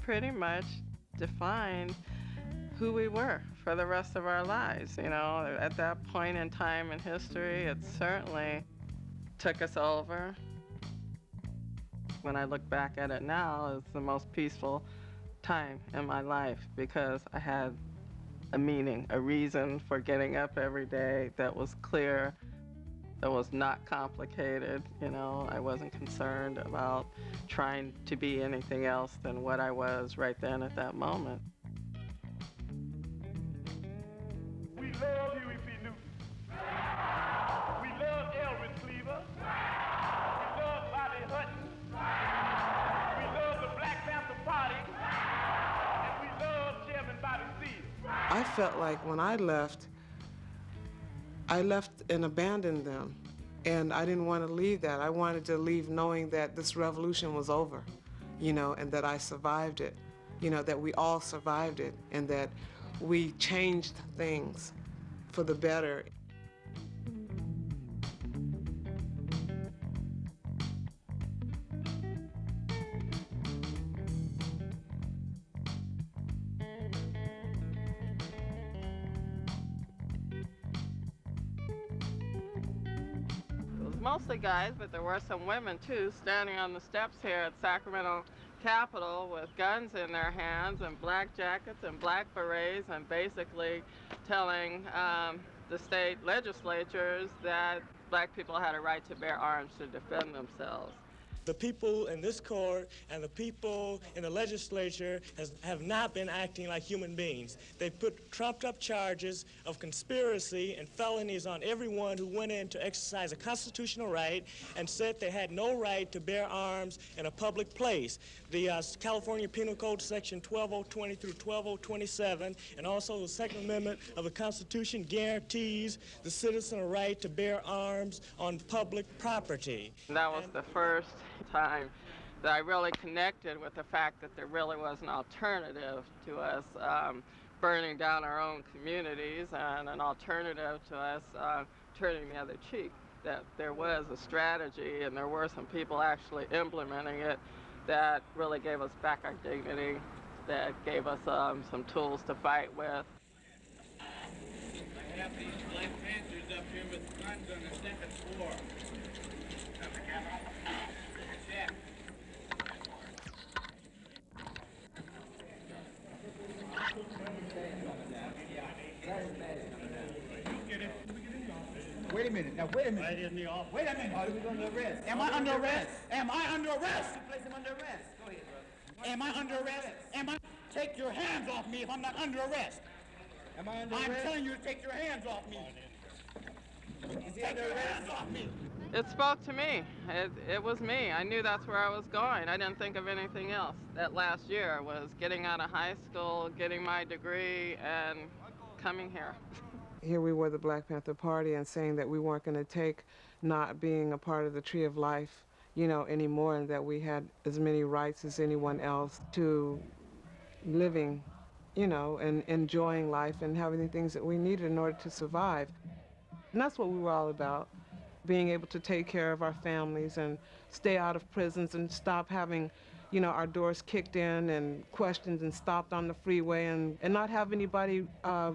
pretty much defined who we were for the rest of our lives. You know, at that point in time in history, it certainly took us over. When I look back at it now, it's the most peaceful time in my life because I had a meaning, a reason for getting up every day that was clear, that was not complicated. You know, I wasn't concerned about trying to be anything else than what I was right then at that moment. We love Huey P. Newton. We love Elvis Cleaver. We love Bobby Hutton. We love the Black Panther Party. And we love Chairman Bobby Seale. I felt like when I left and abandoned them. And I didn't want to leave that. I wanted to leave knowing that this revolution was over, you know, and that I survived it, you know, that we all survived it, and that we changed things for the better. Mostly guys, but there were some women too, standing on the steps here at Sacramento Capitol with guns in their hands and black jackets and black berets, and basically telling the state legislatures that black people had a right to bear arms to defend themselves. The people in this court and the people in the legislature have not been acting like human beings. They put trumped-up charges of conspiracy and felonies on everyone who went in to exercise a constitutional right and said they had no right to bear arms in a public place. The California Penal Code Section 12020 through 12027, and also the Second Amendment of the Constitution guarantees the citizen a right to bear arms on public property. And that was the first time that I really connected with the fact that there really was an alternative to us burning down our own communities, and an alternative to us turning the other cheek, that there was a strategy and there were some people actually implementing it that really gave us back our dignity, that gave us some tools to fight with. I have these Black Panthers up here with guns on the second floor. Check. Wait a minute. Now, wait a minute. Right in the office. Wait a minute. Are we under arrest? Am I under arrest? Am I under arrest? Place him under arrest. Go ahead, brother. Am I under arrest? Am I? Take your hands off me if I'm not under arrest. Am I under arrest? I'm telling you to take your hands off me. Take your hands off me. It spoke to me. It was me. I knew that's where I was going. I didn't think of anything else. That last year was getting out of high school, getting my degree, and coming here. Here we were, the Black Panther Party, and saying that we weren't going to take not being a part of the Tree of Life, you know, anymore, and that we had as many rights as anyone else to living, you know, and enjoying life and having the things that we needed in order to survive. And that's what we were all about, being able to take care of our families and stay out of prisons and stop having, you know, our doors kicked in and questioned and stopped on the freeway, and not have anybody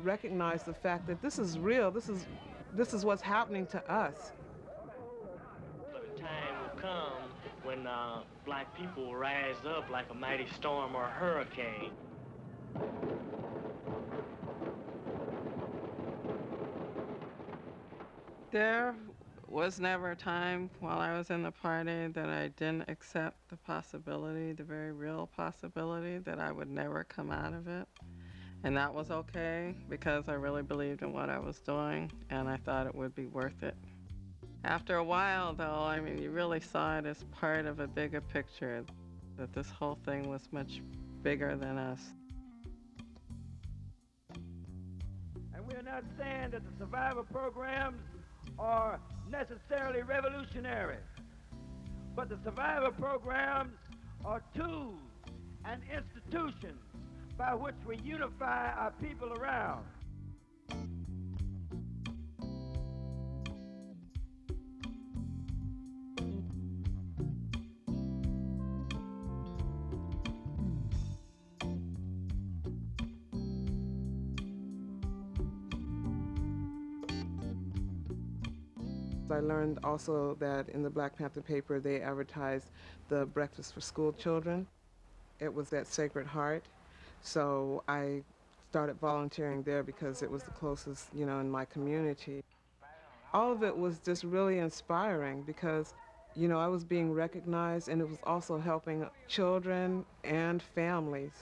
recognize the fact that this is real, this is what's happening to us. But the time will come when black people will rise up like a mighty storm or a hurricane. There was never a time while I was in the party that I didn't accept the possibility, the very real possibility, that I would never come out of it. And that was okay, because I really believed in what I was doing, and I thought it would be worth it. After a while, though, I mean, you really saw it as part of a bigger picture, that this whole thing was much bigger than us. And we're not saying that the survivor programs are necessarily revolutionary, but the survivor programs are tools and institutions by which we unify our people around. I learned also that in the Black Panther paper they advertised the breakfast for school children. It was at Sacred Heart. So I started volunteering there because it was the closest, in my community. All of it was just really inspiring because, I was being recognized and it was also helping children and families.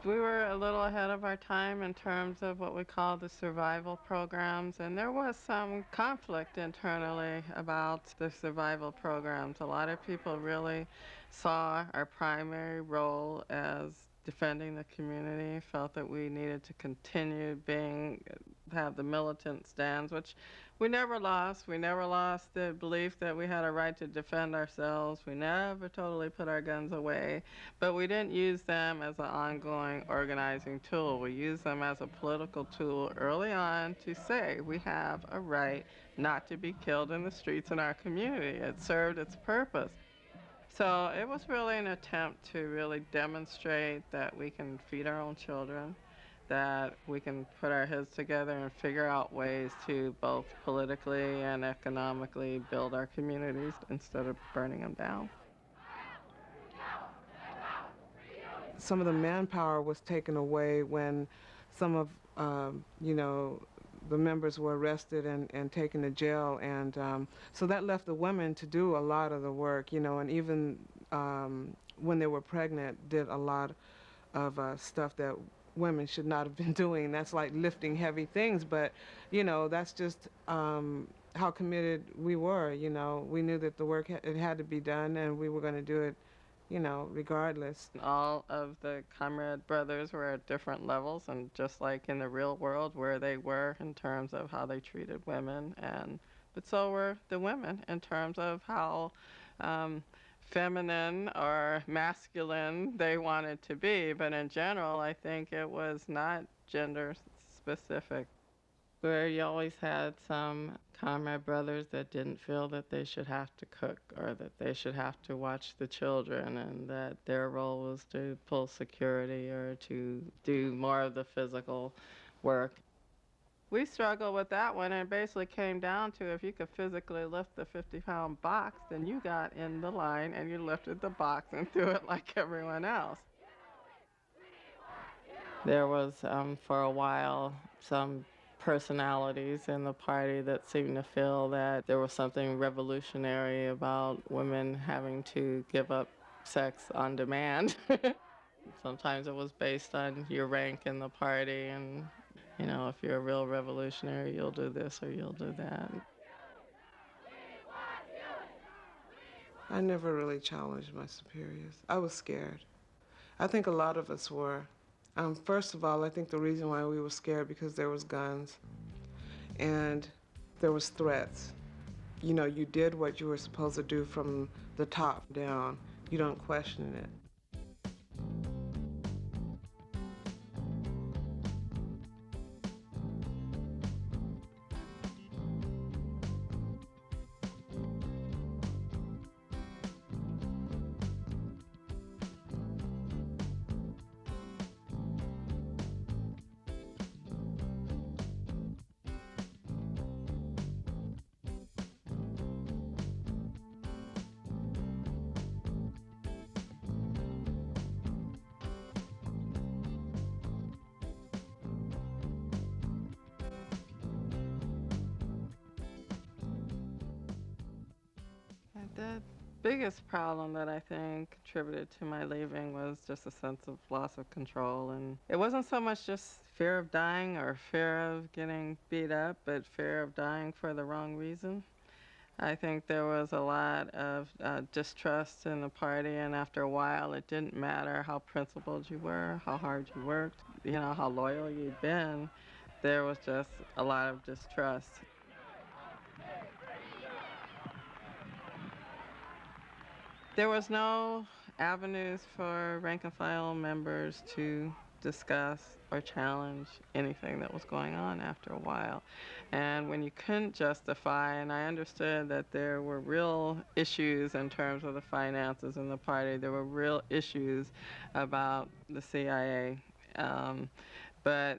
We were a little ahead of our time in terms of what we call the survival programs, and there was some conflict internally about the survival programs. A lot of people really saw our primary role as defending the community, felt that we needed to continue have the militant stands, which we never lost. We never lost the belief that we had a right to defend ourselves. We never totally put our guns away. But we didn't use them as an ongoing organizing tool. We used them as a political tool early on to say we have a right not to be killed in the streets in our community. It served its purpose. So it was really an attempt to really demonstrate that we can feed our own children, that we can put our heads together and figure out ways to both politically and economically build our communities instead of burning them down. Some of the manpower was taken away when some of, the members were arrested and taken to jail. And so that left the women to do a lot of the work, and even when they were pregnant, did a lot of stuff that women should not have been doing. That's like lifting heavy things, but, that's just how committed we were, We knew that the work, it had to be done, and we were going to do it, regardless. All of the comrade brothers were at different levels, and just like in the real world where they were in terms of how they treated women, but so were the women in terms of how feminine or masculine they wanted to be. But in general, I think it was not gender specific. Where you always had some comrade brothers that didn't feel that they should have to cook or that they should have to watch the children and that their role was to pull security or to do more of the physical work. We struggled with that one, and it basically came down to if you could physically lift the 50-pound box, then you got in the line and you lifted the box and threw it like everyone else. There was, for a while, some personalities in the party that seemed to feel that there was something revolutionary about women having to give up sex on demand. Sometimes it was based on your rank in the party, and, if you're a real revolutionary, you'll do this or you'll do that. I never really challenged my superiors. I was scared. I think a lot of us were. First of all, I think the reason why we were scared because there was guns and there was threats. You did what you were supposed to do from the top down. You don't question it. The biggest problem that I think contributed to my leaving was just a sense of loss of control. And it wasn't so much just fear of dying or fear of getting beat up, but fear of dying for the wrong reason. I think there was a lot of distrust in the party, and after a while, it didn't matter how principled you were, how hard you worked, how loyal you'd been. There was just a lot of distrust. There was no avenues for rank and file members to discuss or challenge anything that was going on after a while. And when you couldn't justify, and I understood that there were real issues in terms of the finances in the party, there were real issues about the CIA But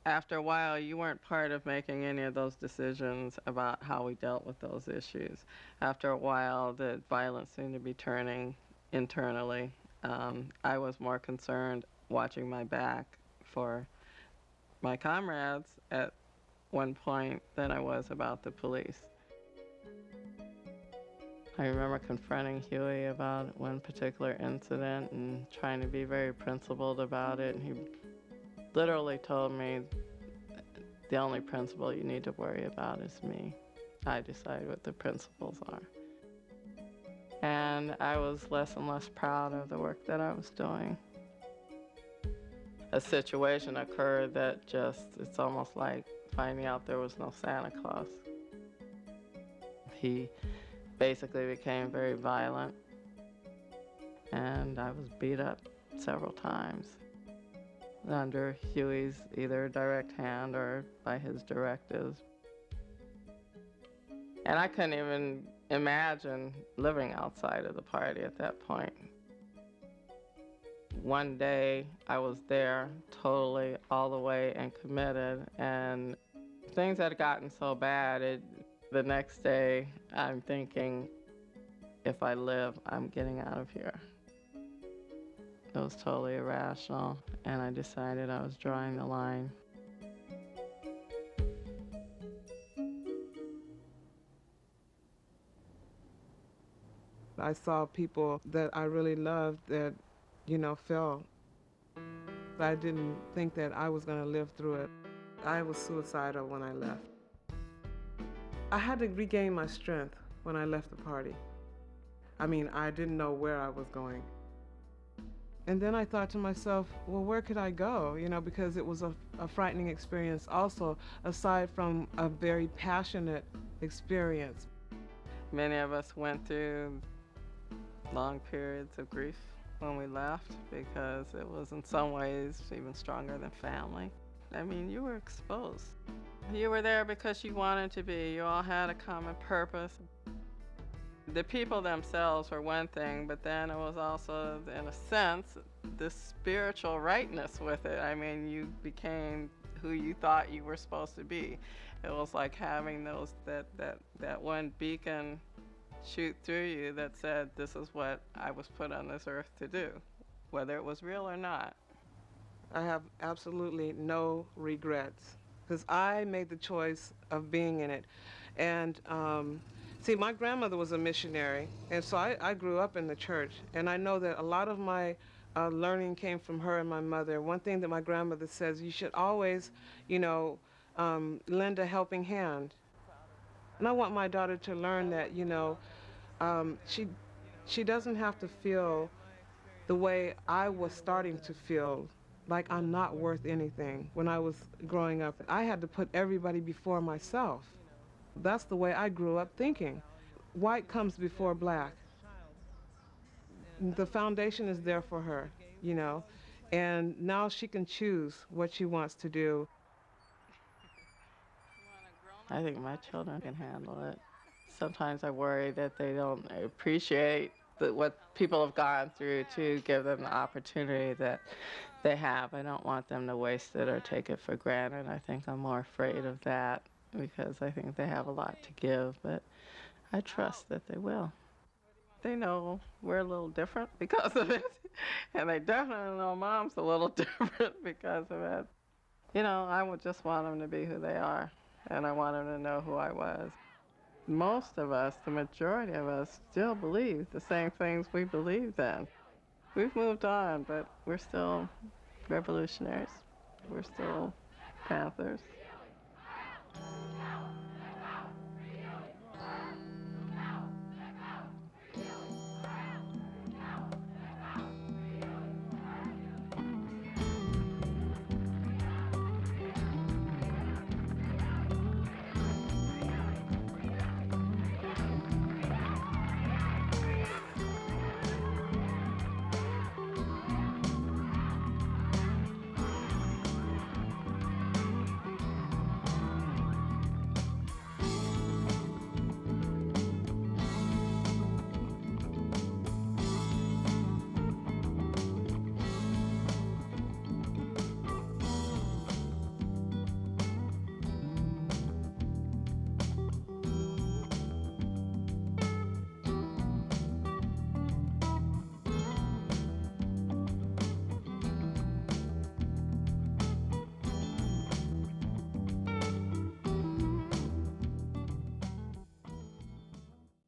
after a while, you weren't part of making any of those decisions about how we dealt with those issues. After a while, the violence seemed to be turning internally. I was more concerned watching my back for my comrades at one point than I was about the police. I remember confronting Huey about one particular incident and trying to be very principled about it, and he literally told me, the only principle you need to worry about is me. I decide what the principles are. And I was less and less proud of the work that I was doing. A situation occurred that it's almost like finding out there was no Santa Claus. He basically became very violent, and I was beat up several times under Huey's either direct hand or by his directives. And I couldn't even imagine living outside of the party at that point. One day I was there totally all the way and committed, and things had gotten so bad, the next day I'm thinking, if I live, I'm getting out of here. It was totally irrational, and I decided I was drawing the line. I saw people that I really loved that, fell. I didn't think that I was going to live through it. I was suicidal when I left. I had to regain my strength when I left the party. I mean, I didn't know where I was going. And then I thought to myself, well, where could I go? Because it was a frightening experience also, aside from a very passionate experience. Many of us went through long periods of grief when we left because it was in some ways even stronger than family. I mean, you were exposed. You were there because you wanted to be. You all had a common purpose. The people themselves were one thing, but then it was also, in a sense, this spiritual rightness with it. I mean, you became who you thought you were supposed to be. It was like having that one beacon shoot through you that said, this is what I was put on this earth to do, whether it was real or not. I have absolutely no regrets because I made the choice of being in it. And see, my grandmother was a missionary, and so I grew up in the church, and I know that a lot of my learning came from her and my mother. One thing that my grandmother says, you should always, lend a helping hand. And I want my daughter to learn that, she doesn't have to feel the way I was starting to feel, like I'm not worth anything. When I was growing up, I had to put everybody before myself. That's the way I grew up thinking. White comes before black. The foundation is there for her, and now she can choose what she wants to do. I think my children can handle it. Sometimes I worry that they don't appreciate what people have gone through to give them the opportunity that they have. I don't want them to waste it or take it for granted. I think I'm more afraid of that because I think they have a lot to give, but I trust that they will. They know we're a little different because of it, and they definitely know Mom's a little different because of it. I would just want them to be who they are, and I want them to know who I was. Most of us, the majority of us, still believe the same things we believed then. We've moved on, but we're still revolutionaries. We're still Panthers.